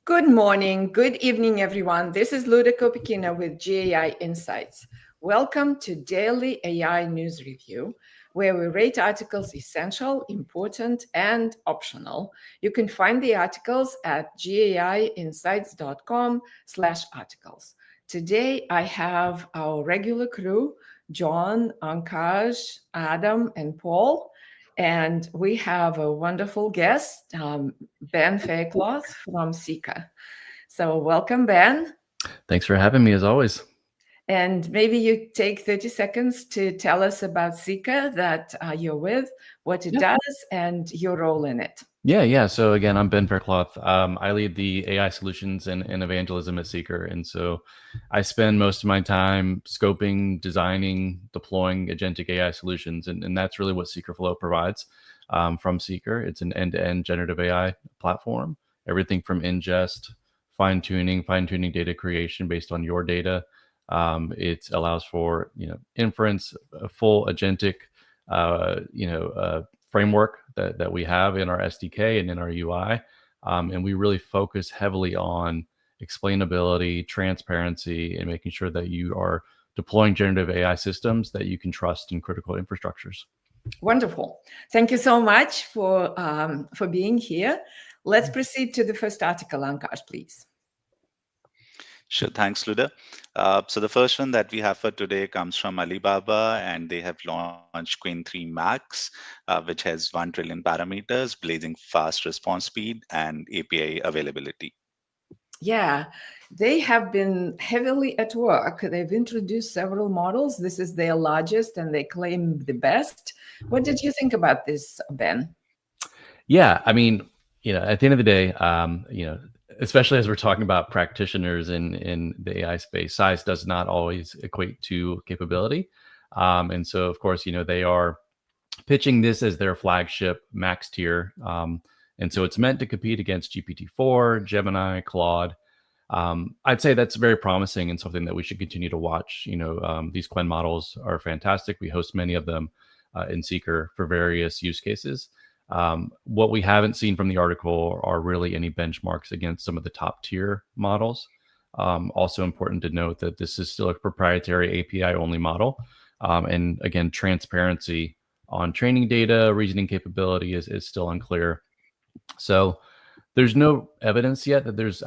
Good morning, good evening, everyone. This is Luda Kopikina with GAI Insights. Welcome to Daily AI News Review, where we rate articles essential, important, and optional. You can find the articles at gaiinsights.com/articles. Today, I have our regular crew, John, Ankaj, Adam, and Paul. And we have a wonderful guest, Ben Faircloth from Seeker. So welcome, Ben. Thanks for having me as always. And maybe you take 30 seconds to tell us about Seeker that you're with, what it does, and your role in it. Yeah. So again, I'm Ben Faircloth. I lead the AI solutions and evangelism at Seeker. And so I spend most of my time scoping, designing, deploying agentic AI solutions. And that's really what Seeker Flow provides from Seeker. It's an end-to-end generative AI platform, everything from ingest, fine-tuning data creation based on your data. It allows for, inference, a full agentic, framework that we have in our SDK and in our UI. And we really focus heavily on explainability, transparency, and making sure that you are deploying generative AI systems that you can trust in critical infrastructures. Wonderful. Thank you so much for being here. Let's proceed to the first article, Ankash, please. Sure, thanks, Luda. So the first one that we have for today comes from Alibaba, and they have launched Queen 3 Max, which has 1 trillion parameters, blazing fast response speed, and API availability. Yeah, they have been heavily at work. They've introduced several models. This is their largest, and they claim the best. What did you think about this, Ben? Yeah, I mean, at the end of the day, especially as we're talking about practitioners in the AI space, size does not always equate to capability. And so, of course, they are pitching this as their flagship max tier. And so it's meant to compete against GPT-4, Gemini, Claude. I'd say that's very promising and something that we should continue to watch. These Qwen models are fantastic. We host many of them in Seeker for various use cases. What we haven't seen from the article are really any benchmarks against some of the top tier models. Also important to note that this is still a proprietary API only model. And again, transparency on training data, reasoning capability is still unclear. So there's no evidence yet that this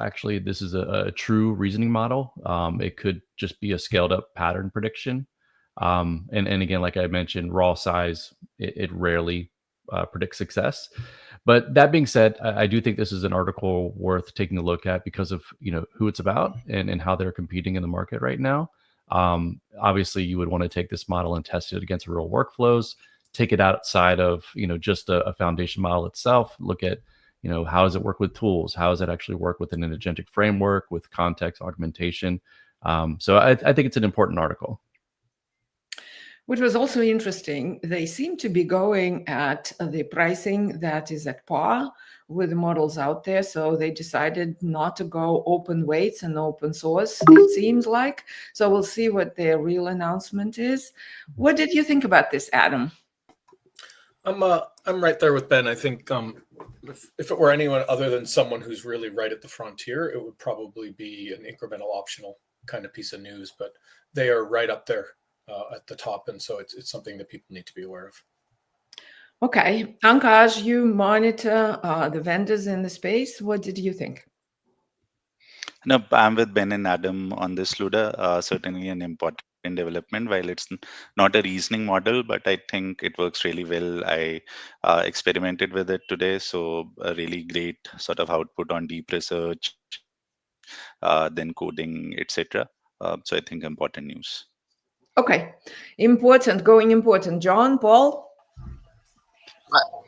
is a true reasoning model. It could just be a scaled up pattern prediction. And again, like I mentioned, raw size, it rarely predict success. But that being said, I do think this is an article worth taking a look at because of who it's about and how they're competing in the market right now. Obviously, you would want to take this model and test it against real workflows, take it outside of just a foundation model itself. Look at how does it work with tools? How does it actually work within an agentic framework with context augmentation? So I think it's an important article. What was also interesting, they seem to be going at the pricing that is at par with the models out there. So they decided not to go open weights and open source, it seems like. So we'll see what their real announcement is. What did you think about this, Adam? I'm right there with Ben. I think if it were anyone other than someone who's really right at the frontier, it would probably be an incremental optional kind of piece of news. But they are right up there at the top, and so it's something that people need to be aware of. Okay, Ankaj, you monitor the vendors in the space. What did you think? No, I'm with Ben and Adam on this, Luda. Certainly an important development. While it's not a reasoning model, but I think it works really well. I experimented with it today, so a really great sort of output on deep research, then coding, etc. So I think important news. Okay, important. John, Paul?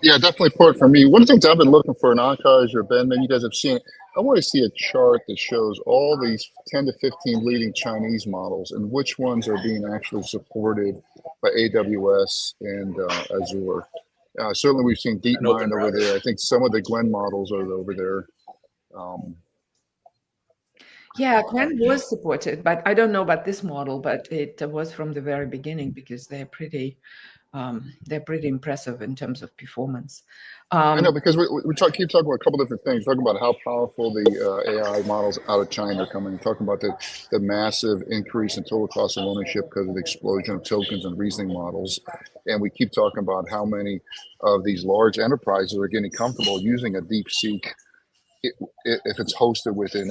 Yeah, definitely important for me. One of the things I've been looking for in Ankaj or Ben, maybe you guys have seen it. I want to see a chart that shows all these 10 to 15 leading Chinese models and which ones are being actually supported by AWS and Azure. Certainly, we've seen DeepMind over there. I think some of the Glen models are over there. Yeah, Qwen was supported, but I don't know about this model, but it was from the very beginning because they're pretty they're pretty impressive in terms of performance. I know, because we keep talking about a couple different things, talking about how powerful the AI models out of China are coming, talking about the massive increase in total cost of ownership because of the explosion of tokens and reasoning models. And we keep talking about how many of these large enterprises are getting comfortable using a DeepSeek if it's hosted within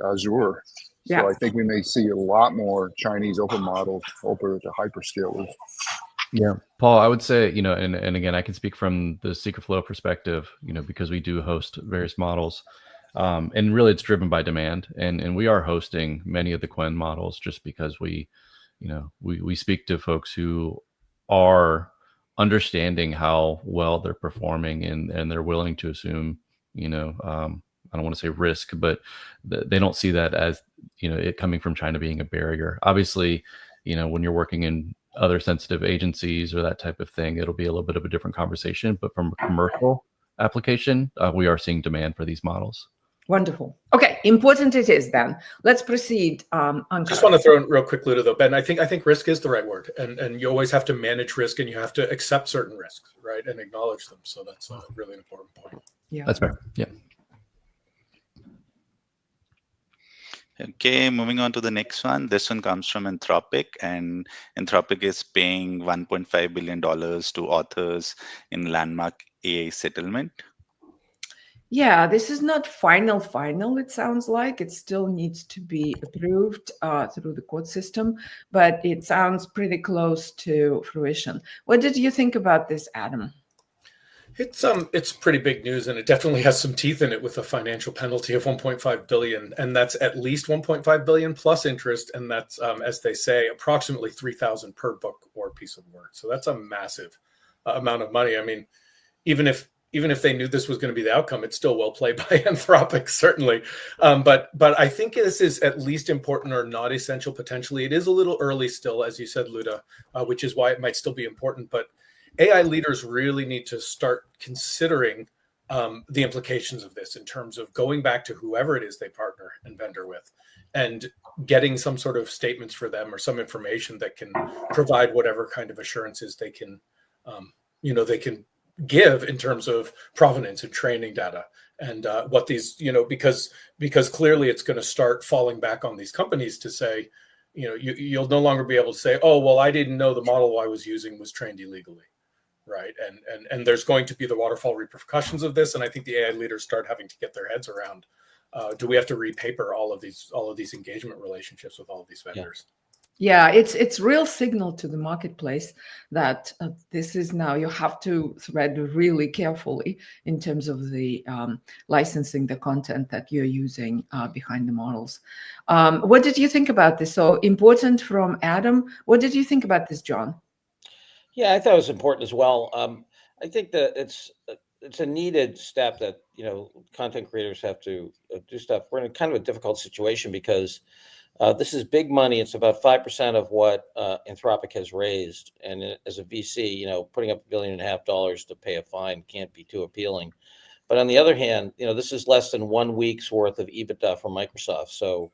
Azure. So I think we may see a lot more Chinese open models over the hyperscalers. Yeah, Paul, I would say, and again, I can speak from the Secretflow perspective, because we do host various models, and really it's driven by demand, and we are hosting many of the Quen models just because we speak to folks who are understanding how well they're performing, and they're willing to assume, I don't want to say risk, but they don't see that as, it coming from China being a barrier. Obviously, when you're working in other sensitive agencies or that type of thing, it'll be a little bit of a different conversation. But from a commercial application, we are seeing demand for these models. Wonderful. Okay, important it is then. Let's proceed. Just want to throw in real quick, Luda, though, Ben. I think risk is the right word, and you always have to manage risk, and you have to accept certain risks, right, and acknowledge them. So that's a really important point. Yeah, that's fair. Yeah. Okay, moving on to the next one. This one comes from Anthropic, and Anthropic is paying $1.5 billion to authors in landmark AI settlement. Yeah, this is not final, it sounds like. It still needs to be approved through the court system, but it sounds pretty close to fruition. What did you think about this, Adam? It's pretty big news, and it definitely has some teeth in it with a financial penalty of 1.5 billion, and that's at least 1.5 billion plus interest, and that's as they say, approximately 3,000 per book or piece of work. So that's a massive amount of money. I mean, even if they knew this was going to be the outcome, it's still well played by Anthropic, certainly. But I think this is at least important or not essential potentially. It is a little early still, as you said, Luda, which is why it might still be important. But AI leaders really need to start considering the implications of this in terms of going back to whoever it is they partner and vendor with and getting some sort of statements for them or some information that can provide whatever kind of assurances they can, they can give in terms of provenance and training data and what these, because clearly it's going to start falling back on these companies to say, you'll no longer be able to say, oh, well, I didn't know the model I was using was trained illegally. Right. And there's going to be the waterfall repercussions of this. And I think the AI leaders start having to get their heads around, do we have to repaper all of these engagement relationships with all of these vendors? Yeah, it's real signal to the marketplace that this is now, you have to thread really carefully in terms of the licensing the content that you're using behind the models. What did you think about this? So important from Adam. What did you think about this, John? Yeah, I thought it was important as well. I think that it's a needed step that, content creators have to do stuff. We're in kind of a difficult situation because this is big money. It's about 5% of what Anthropic has raised. And as a VC, putting up $1.5 billion to pay a fine can't be too appealing. But on the other hand, this is less than 1 week's worth of EBITDA from Microsoft. So,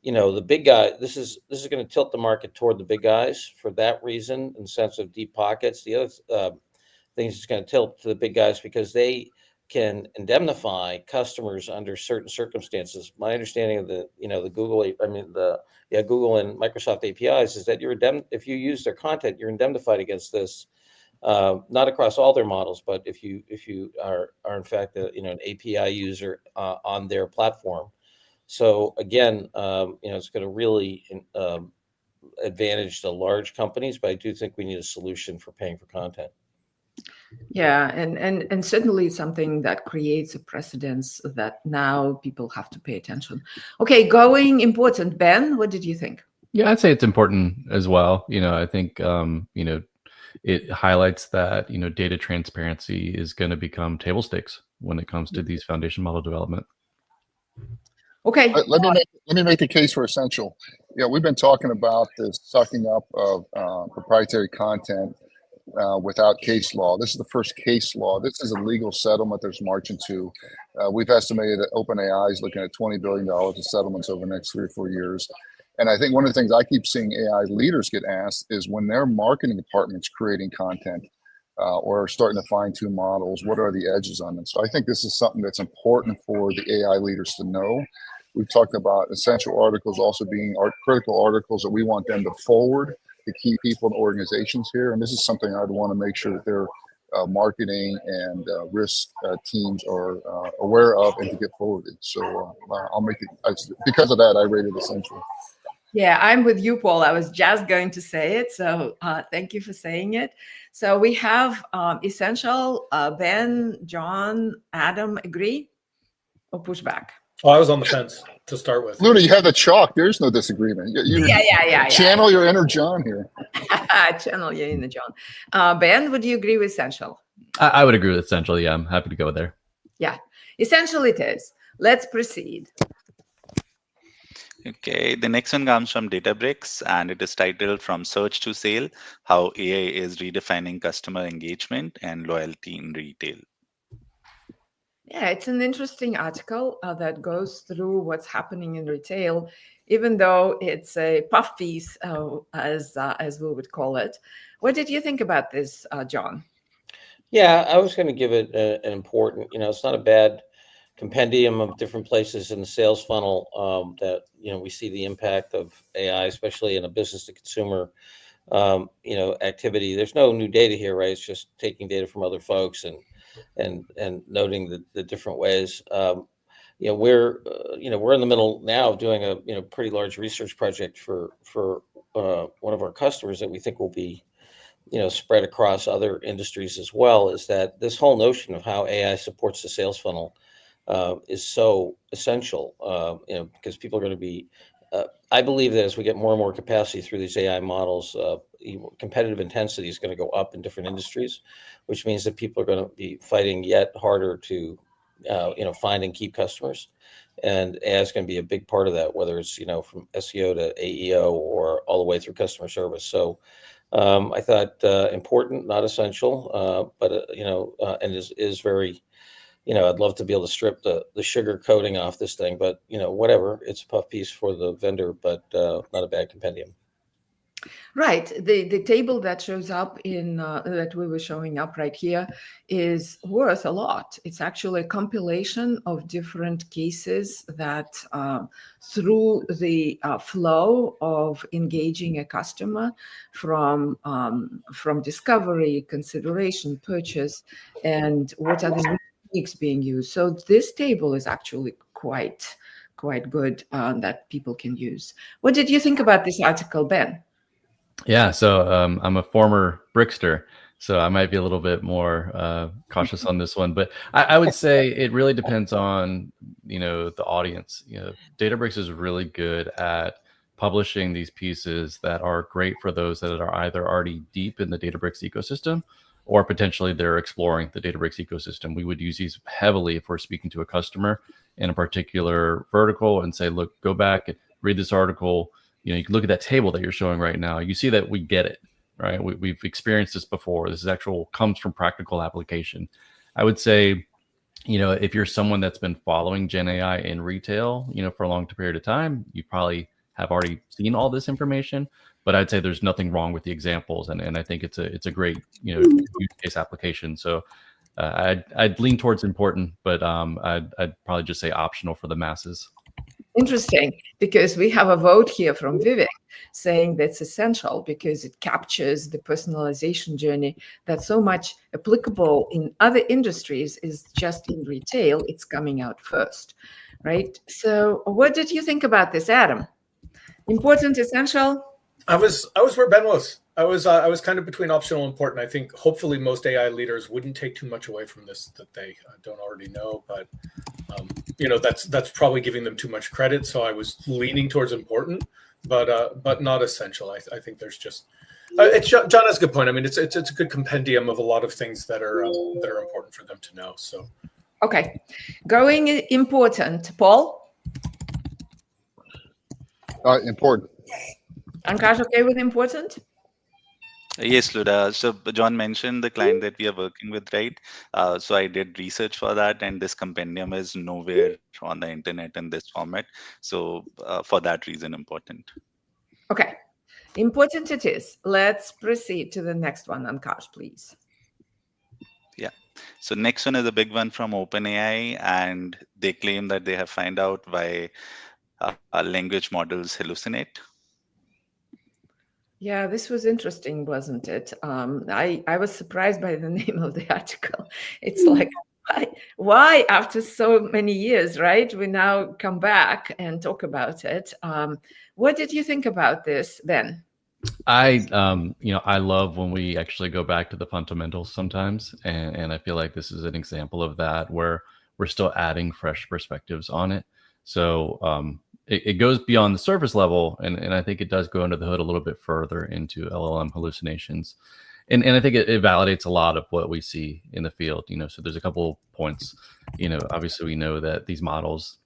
the big guy, this is going to tilt the market toward the big guys for that reason, in the sense of deep pockets. The other things is going to tilt to the big guys because they can indemnify customers under certain circumstances. My understanding of the Google and Microsoft APIs is that if you use their content, you're indemnified against this. Not across all their models, but if you are in fact an API user on their platform. So again, it's going to really advantage the large companies, but I do think we need a solution for paying for content. Yeah, and certainly something that creates a precedence that now people have to pay attention. Okay, going important. Ben, what did you think? Yeah, I'd say it's important as well. I think it highlights that data transparency is going to become table stakes when it comes to these foundation model development. Okay. Let me make the case for essential. We've been talking about this sucking up of proprietary content without case law. This is the first case law. This is a legal settlement there's marching to. We've estimated that OpenAI is looking at $20 billion of settlements over the next 3 or 4 years. And I think one of the things I keep seeing AI leaders get asked is when their marketing department's creating content or starting to fine tune models, what are the edges on them? So I think this is something that's important for the AI leaders to know. We've talked about essential articles also being critical articles that we want them to forward to key people and organizations here. And this is something I'd want to make sure that their marketing and risk teams are aware of and to get forwarded. So I'll make it, because of that, I rate it essential. Yeah, I'm with you, Paul. I was just going to say it. So thank you for saying it. So we have essential. Ben, John, Adam, agree or push back? Oh, I was on the fence to start with. Luna, you have the chalk. There's no disagreement. Yeah. Channel your inner John here. Channel your inner John. Ben, would you agree with essential? I would agree with essential. Yeah, I'm happy to go there. Yeah, essential it is. Let's proceed. Okay, the next one comes from Databricks, and it is titled From Search to Sale, How AI is Redefining Customer Engagement and Loyalty in Retail. Yeah, it's an interesting article that goes through what's happening in retail, even though it's a puff piece, as we would call it. What did you think about this, John? Yeah, I was going to give it an important, it's not a bad compendium of different places in the sales funnel that, we see the impact of AI, especially in a business to consumer, activity. There's no new data here, right? It's just taking data from other folks and noting the different ways. We're in the middle now of doing a pretty large research project for one of our customers that we think will be spread across other industries as well. Is that this whole notion of how AI supports the sales funnel is so essential, because people are going to be, I believe that as we get more and more capacity through these AI models, competitive intensity is going to go up in different industries, which means that people are going to be fighting yet harder to, find and keep customers. And AI is going to be a big part of that, whether it's, from SEO to AEO or all the way through customer service. So I thought important, not essential, but, and is very, I'd love to be able to strip the sugar coating off this thing, but, whatever, it's a puff piece for the vendor, but not a bad compendium. Right. The table that shows up in that we were showing up right here is worth a lot. It's actually a compilation of different cases that through the flow of engaging a customer from discovery, consideration, purchase, and what are the techniques being used. So this table is actually quite good that people can use. What did you think about this article, Ben? Yeah, so I'm a former Brickster, so I might be a little bit more cautious on this one. But I would say it really depends on, the audience. Databricks is really good at publishing these pieces that are great for those that are either already deep in the Databricks ecosystem or potentially they're exploring the Databricks ecosystem. We would use these heavily if we're speaking to a customer in a particular vertical and say, look, go back and read this article. You can look at that table that you're showing right now. You see that we get it, right? We've experienced this before. This is comes from practical application. I would say, if you're someone that's been following GenAI in retail, for a long period of time, you probably have already seen all this information. But I'd say there's nothing wrong with the examples, and I think it's a great use case application. So I'd lean towards important, but I'd probably just say optional for the masses. Interesting, because we have a vote here from Vivek saying that's essential because it captures the personalization journey that's so much applicable in other industries is just in retail. It's coming out first, right? So what did you think about this, Adam? Important, essential? I was where Ben was. I was kind of between optional and important. I think hopefully most AI leaders wouldn't take too much away from this that they don't already know, but that's probably giving them too much credit. So I was leaning towards important, but not essential. I think there's just John has a good point. I mean, it's a good compendium of a lot of things that are important for them to know. So okay, going important, Paul. Important. Ankash, okay with important? Yes, Luda. So John mentioned the client that we are working with, right? So I did research for that, and this compendium is nowhere on the internet in this format. So for that reason, important. Okay, important it is. Let's proceed to the next one, Ankash, please. Yeah. So next one is a big one from OpenAI, and they claim that they have found out why language models hallucinate. Yeah, this was interesting, wasn't it? I was surprised by the name of the article. It's like, why after so many years, right? We now come back and talk about it. What did you think about this, Ben? I love when we actually go back to the fundamentals sometimes, and I feel like this is an example of that, where we're still adding fresh perspectives on it. So it goes beyond the surface level, and I think it does go under the hood a little bit further into LLM hallucinations, and I think it validates a lot of what we see in the field. So there's a couple points. Obviously we know that these models,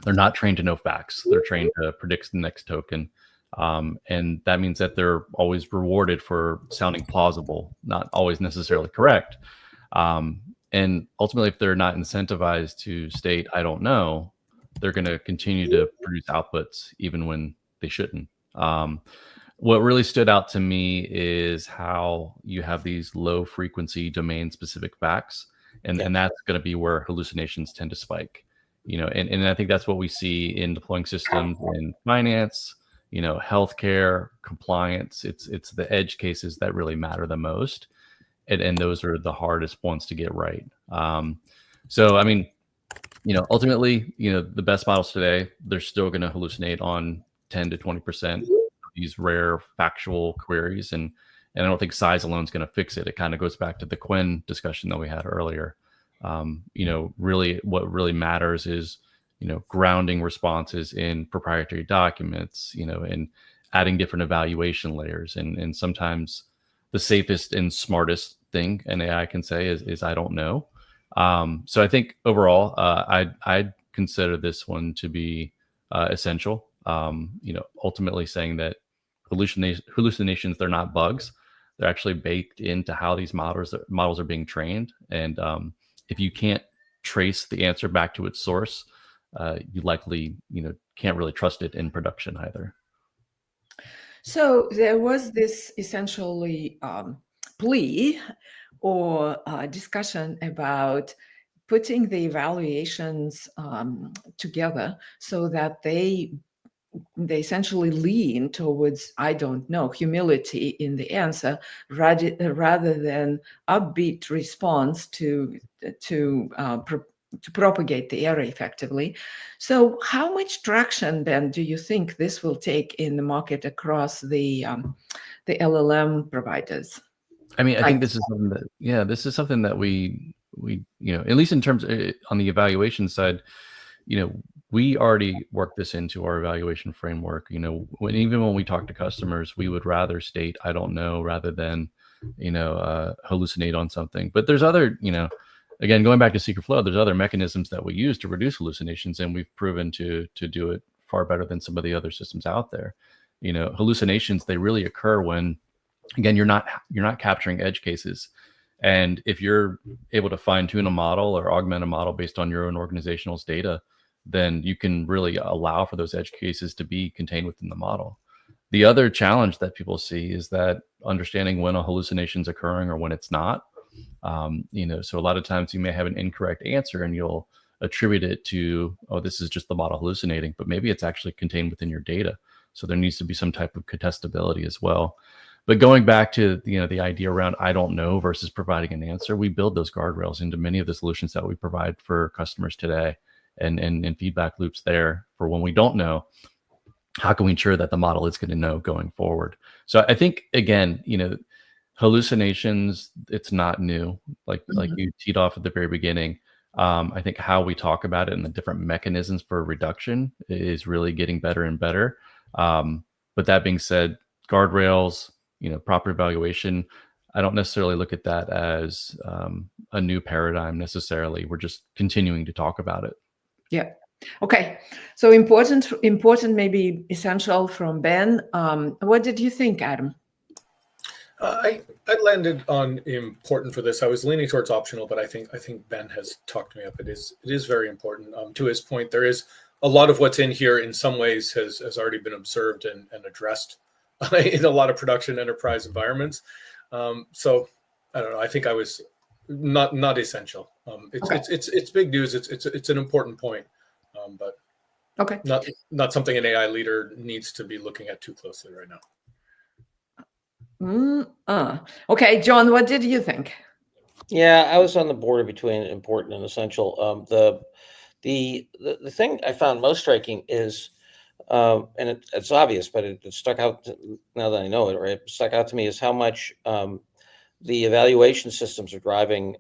they're not trained to know facts. They're trained to predict the next token. And that means that they're always rewarded for sounding plausible, not always necessarily correct. And ultimately, if they're not incentivized to state, I don't know, they're going to continue to produce outputs even when they shouldn't. What really stood out to me is how you have these low frequency domain specific facts. And that's going to be where hallucinations tend to spike. And I think that's what we see in deploying systems in finance, healthcare, compliance. It's the edge cases that really matter the most, and those are the hardest ones to get right. So I mean, ultimately, the best models today, they're still going to hallucinate on 10 to 20% of these rare factual queries, and I don't think size alone is going to fix it. It kind of goes back to the Quinn discussion that we had earlier. Really, what really matters is grounding responses in proprietary documents, and adding different evaluation layers. And sometimes the safest and smartest thing an AI can say is I don't know. So I think overall, I'd consider this one to be essential. Ultimately saying that hallucinations, they're not bugs. They're actually baked into how these models are being trained. And if you can't trace the answer back to its source, you likely can't really trust it in production either. So there was this essentially plea or discussion about putting the evaluations together so that they essentially lean towards I don't know, humility in the answer, rather than upbeat response to propagate the error effectively. So how much traction, Ben, do you think this will take in the market across the LLM providers? I mean, I think this is something that we at least in terms on the evaluation side, we already worked this into our evaluation framework. Even when we talk to customers, we would rather state I don't know rather than hallucinate on something. But there's other again, going back to secret flow, there's other mechanisms that we use to reduce hallucinations, and we've proven to do it far better than some of the other systems out there. Hallucinations, they really occur when, again, you're not capturing edge cases. And if you're able to fine tune a model or augment a model based on your own organizational's data, then you can really allow for those edge cases to be contained within the model. The other challenge that people see is that understanding when a hallucination is occurring or when it's not. So a lot of times you may have an incorrect answer and you'll attribute it to, oh, this is just the model hallucinating, but maybe it's actually contained within your data. So there needs to be some type of contestability as well. But going back to the idea around I don't know versus providing an answer, we build those guardrails into many of the solutions that we provide for customers today, and feedback loops there for when we don't know. How can we ensure that the model is going to know going forward? So I think, again, hallucinations, it's not new. Like you teed off at the very beginning. I think how we talk about it and the different mechanisms for reduction is really getting better and better. But that being said, guardrails, proper evaluation, I don't necessarily look at that as a new paradigm necessarily. We're just continuing to talk about it. Yeah. Okay. So important, maybe essential from Ben. What did you think, Adam? I landed on important for this. I was leaning towards optional, but I think Ben has talked me up. It is very important. To his point, there is a lot of what's in here in some ways has already been observed and addressed in a lot of production enterprise environments. So I don't know. I think I was not essential. It's big news. It's an important point, but Okay. Not something an AI leader needs to be looking at too closely right now. Okay, John, what did you think? Yeah, I was on the border between important and essential. The thing I found most striking is, and it's obvious, but it stuck out now that I know it. Right, it stuck out to me is how much the evaluation systems are driving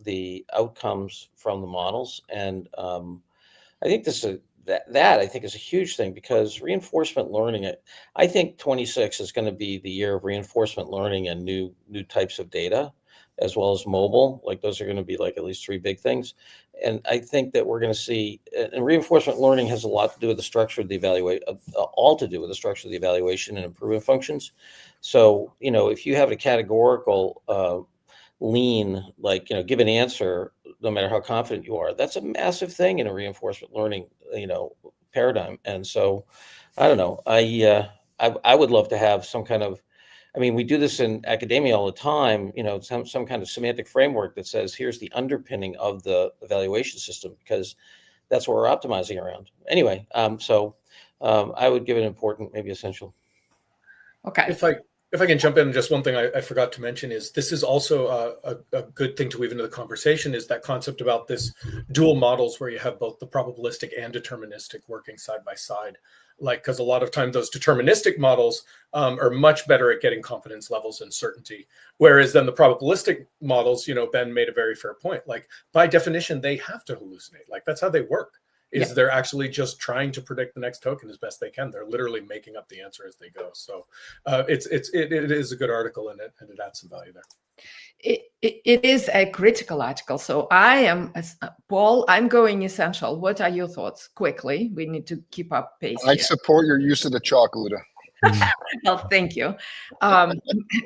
the outcomes from the models, and I think this is that I think is a huge thing, because reinforcement learning. I think 26 is going to be the year of reinforcement learning and new types of data, as well as mobile. Like, those are going to be like at least three big things. And I think that we're going to see, and reinforcement learning has a lot to do with the structure of the evaluation, all to do with the structure of the evaluation and improvement functions. So, if you have a categorical lean, like, give an answer no matter how confident you are, that's a massive thing in a reinforcement learning, paradigm. And so, I don't know, I would love to have some kind of, we do this in academia all the time, some kind of semantic framework that says, here's the underpinning of the evaluation system, because that's what we're optimizing around. Anyway, so I would give it important, maybe essential. Okay. If I can jump in, just one thing I forgot to mention is this is also a good thing to weave into the conversation, is that concept about this dual models where you have both the probabilistic and deterministic working side by side. Like, because a lot of times those deterministic models are much better at getting confidence levels and certainty. Whereas then the probabilistic models, Ben made a very fair point. Like, by definition, they have to hallucinate. Like, that's how they work. They're actually just trying to predict the next token as best they can. They're literally making up the answer as they go. So it is a good article, and it adds some value there. It is a critical article. So I am, Paul, I'm going essential. What are your thoughts? Quickly, we need to keep up pace. I support your use of the chalk, Luda. Well, thank you.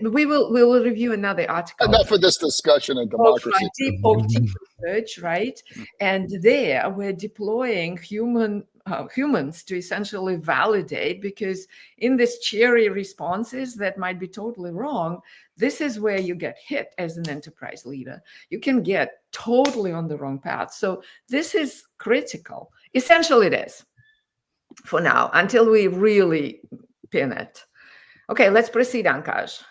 We will review another article. Enough of this discussion of democracy. Of deep research, right? And there we're deploying humans to essentially validate, because in these cheery responses that might be totally wrong, this is where you get hit as an enterprise leader. You can get totally on the wrong path. So this is critical. Essentially, it is for now, until we really pin it. Okay, let's proceed, Ankash.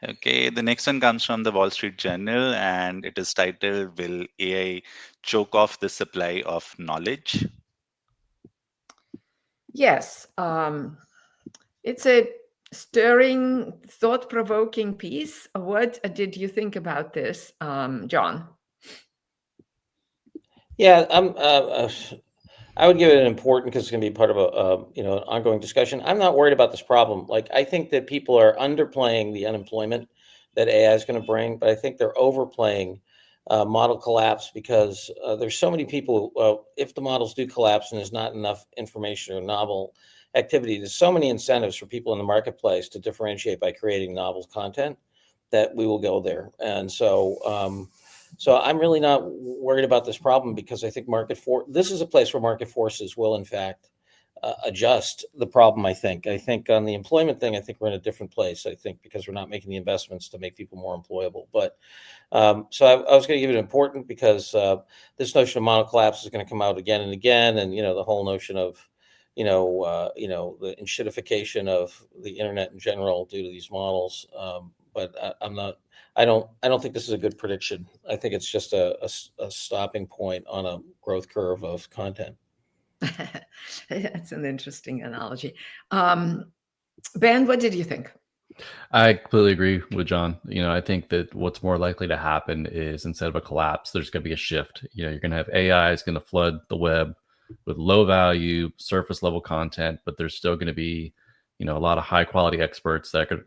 Okay, the next one comes from the Wall Street Journal, and it is titled, "Will AI Choke Off the Supply of Knowledge?" Yes, it's a stirring, thought-provoking piece. What did you think about this, John? Yeah, I would give it an important, because it's going to be part of an ongoing discussion. I'm not worried about this problem. Like, I think that people are underplaying the unemployment that AI is going to bring, but I think they're overplaying model collapse, because there's so many people. If the models do collapse and there's not enough information or novel activity, there's so many incentives for people in the marketplace to differentiate by creating novel content that we will go there. And so, so I'm really not worried about this problem, because I think this is a place where market forces will, in fact, adjust the problem. I think on the employment thing, I think we're in a different place. I think because we're not making the investments to make people more employable. But so I was going to give it important, because this notion of model collapse is going to come out again and again, and the whole notion of the enshittification of the internet in general due to these models. But I don't think this is a good prediction. I think it's just a stopping point on a growth curve of content. That's an interesting analogy. Ben, what did you think? I completely agree with John. I think that what's more likely to happen is, instead of a collapse, there's going to be a shift. You're going to have AI is going to flood the web with low value, surface level content, but there's still going to be, a lot of high quality experts that could,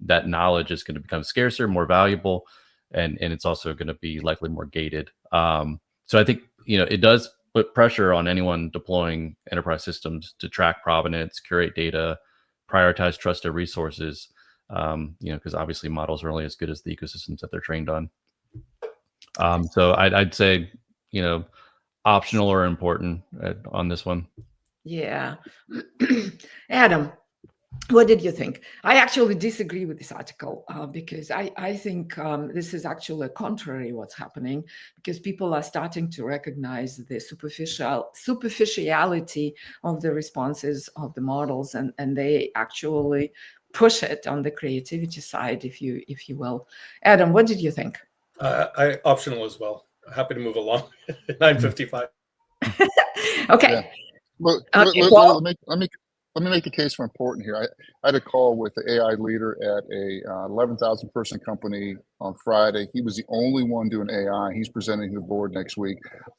that knowledge is going to become scarcer, more valuable, and it's also going to be likely more gated. So I think, it does put pressure on anyone deploying enterprise systems to track provenance, curate data, prioritize trusted resources, because obviously models are only as good as the ecosystems that they're trained on. So I'd say, optional or important on this one. Yeah. Adam, what did you think? I actually disagree with this article because I think this is actually contrary what's happening, because people are starting to recognize the superficiality of the responses of the models, and they actually push it on the creativity side, if you will. Adam, what did you think? I optional as well. Happy to move along. 9:55. Okay. Yeah. Well, Okay, let me make the case for important here. I had a call with the AI leader at a 11,000 person company on Friday. He was the only one doing AI. He's presenting to the board next week.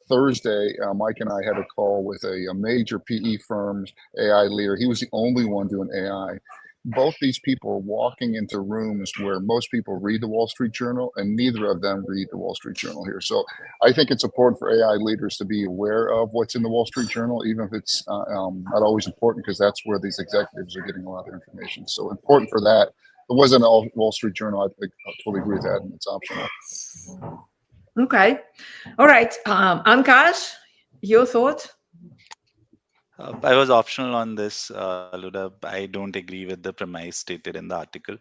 Thursday, Mike and I had a call with a major PE firm's AI leader. He was the only one doing AI. Both these people are walking into rooms where most people read the Wall Street Journal, and neither of them read the Wall Street Journal here. So I think it's important for AI leaders to be aware of what's in the Wall Street Journal, even if it's not always important, because that's where these executives are getting a lot of information. So important for that. If it wasn't all Wall Street Journal, I totally agree with that, and it's optional. Okay. All right. Ankash, your thought? I was optional on this, Luda. I don't agree with the premise stated in the article.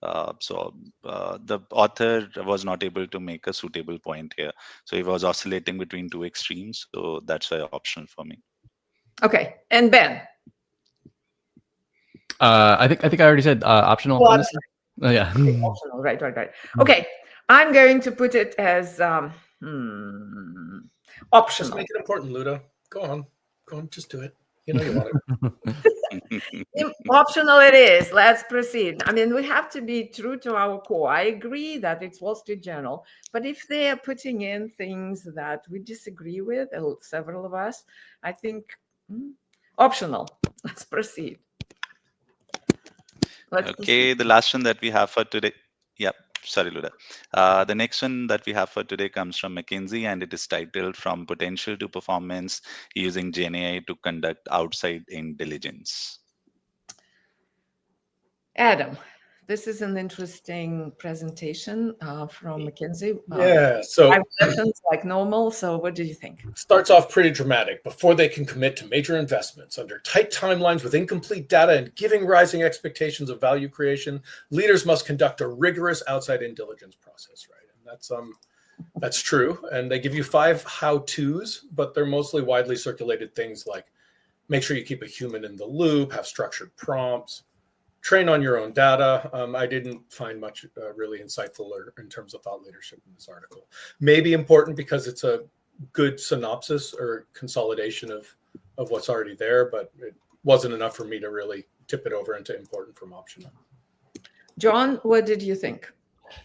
The author was not able to make a suitable point here. So he was oscillating between two extremes. So that's why optional for me. Okay. And Ben? I think I already said optional Well, on this. Oh, yeah. Optional. Right. Okay. I'm going to put it as optional. Just make it important, Luda. Go on, just do it. You know you want it. Optional it is. Let's proceed. I mean, we have to be true to our core. I agree that it's Wall Street Journal, but if they are putting in things that we disagree with, several of us, I think optional. Let's proceed. The last one that we have for today. Yep. Sorry, Luda. The next one that we have for today comes from McKinsey, and it is titled "From Potential to Performance: Using GenAI to Conduct Outside-In Diligence." Adam, this is an interesting presentation from McKinsey. Yeah. So 5 questions like normal. So what do you think? Starts off pretty dramatic. Before they can commit to major investments under tight timelines with incomplete data and giving rising expectations of value creation, leaders must conduct a rigorous outside-in diligence process, right? And that's true. And they give you 5 how-tos, but they're mostly widely circulated things like make sure you keep a human in the loop, have structured prompts, train on your own data. I didn't find much really insightful or in terms of thought leadership in this article. Maybe important because it's a good synopsis or consolidation of what's already there, but it wasn't enough for me to really tip it over into important from optional. John, what did you think?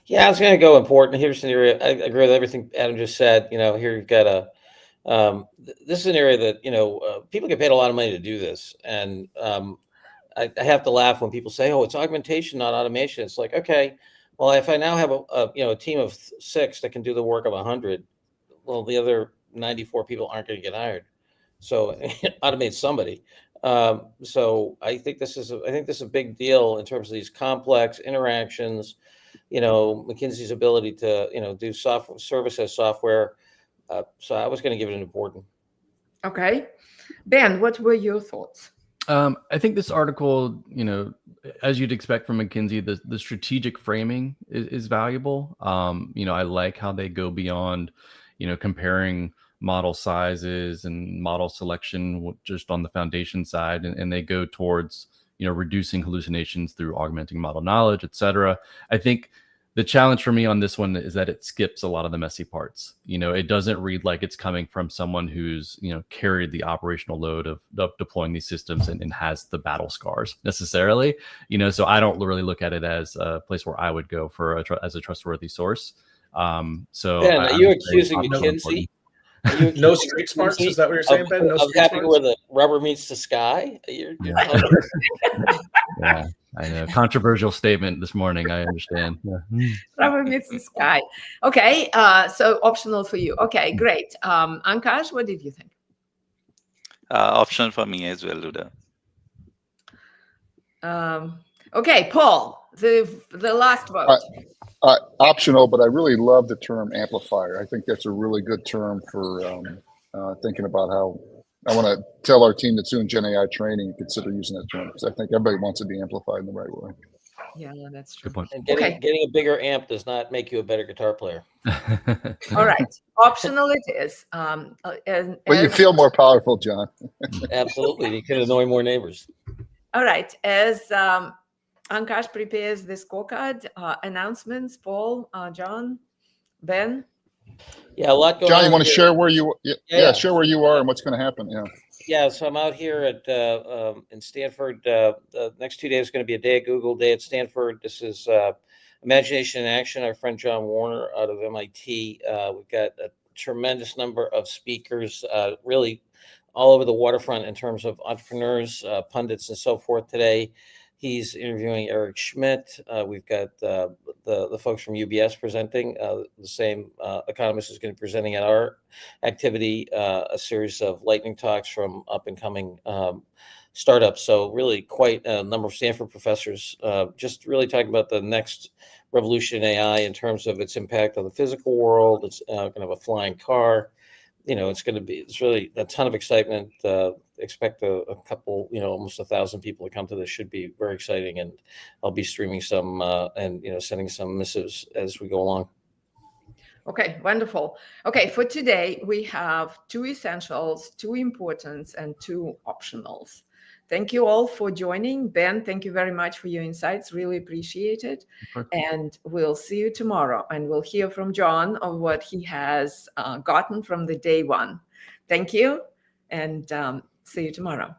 Yeah, I was going to go important. Here's an area, I agree with everything Adam just said. Here you've got this is an area that, people get paid a lot of money to do this. And I have to laugh when people say, oh, it's augmentation, not automation. It's like, okay, well, if I now have a team of 6 that can do the work of 100, well, the other 94 people aren't going to get hired. So automate somebody. So I think this is a big deal in terms of these complex interactions. McKinsey's ability to do software service as software. So I was going to give it an important. Okay, Ben, what were your thoughts? I think this article, as you'd expect from McKinsey, the strategic framing is valuable. I like how they go beyond, comparing model sizes and model selection just on the foundation side, and they go towards, reducing hallucinations through augmenting model knowledge, et cetera. I think the challenge for me on this one is that it skips a lot of the messy parts. It doesn't read like it's coming from someone who's, carried the operational load of deploying these systems and has the battle scars necessarily. So I don't really look at it as a place where I would go for as a trustworthy source. So Ben, are you accusing McKinsey? No street smarts? Is that what you're saying, Ben? No street happy smarts? Where the rubber meets the sky? Yeah, I know. Controversial statement this morning. I understand. Yeah. Rubber meets the sky. Okay, so optional for you. Okay, great. Ankash, what did you think? Optional for me as well, Luda. Okay, Paul, the last vote. Optional, but I really love the term amplifier. I think that's a really good term for thinking about how I want to tell our team that's doing GenAI training, consider using that term, because I think everybody wants to be amplified in the right way. Yeah, that's true. Good point. And Okay. getting a bigger amp does not make you a better guitar player. All right. Optional it is. But you feel more powerful, John. Absolutely. You can annoy more neighbors. All right. As Ankash prepares the scorecard, announcements, Paul, John, Ben. Yeah, a lot going John, on. you want to here. share where you? Yeah. Share where you are and what's going to happen. Yeah. Yeah, so I'm out here at in Stanford. The next 2 days is going to be a day at Google, day at Stanford. This is Imagination in Action. Our friend John Warner out of MIT. We've got a tremendous number of speakers, really all over the waterfront in terms of entrepreneurs, pundits, and so forth today. He's interviewing Eric Schmidt. We've got the folks from UBS presenting. The same economist is going to be presenting at our activity, a series of lightning talks from up and coming startups. So really quite a number of Stanford professors just really talking about the next revolution in AI in terms of its impact on the physical world. It's going to have a flying car. It's really a ton of excitement. Expect a couple, almost 1,000 people to come to this. Should be very exciting. And I'll be streaming some and sending some missives as we go along. Okay, wonderful. Okay, for today, we have 2 essentials, 2 importance, and 2 optionals. Thank you all for joining. Ben, thank you very much for your insights. Really appreciate it. And we'll see you tomorrow. And we'll hear from John of what he has gotten from the day 1. Thank you. And see you tomorrow.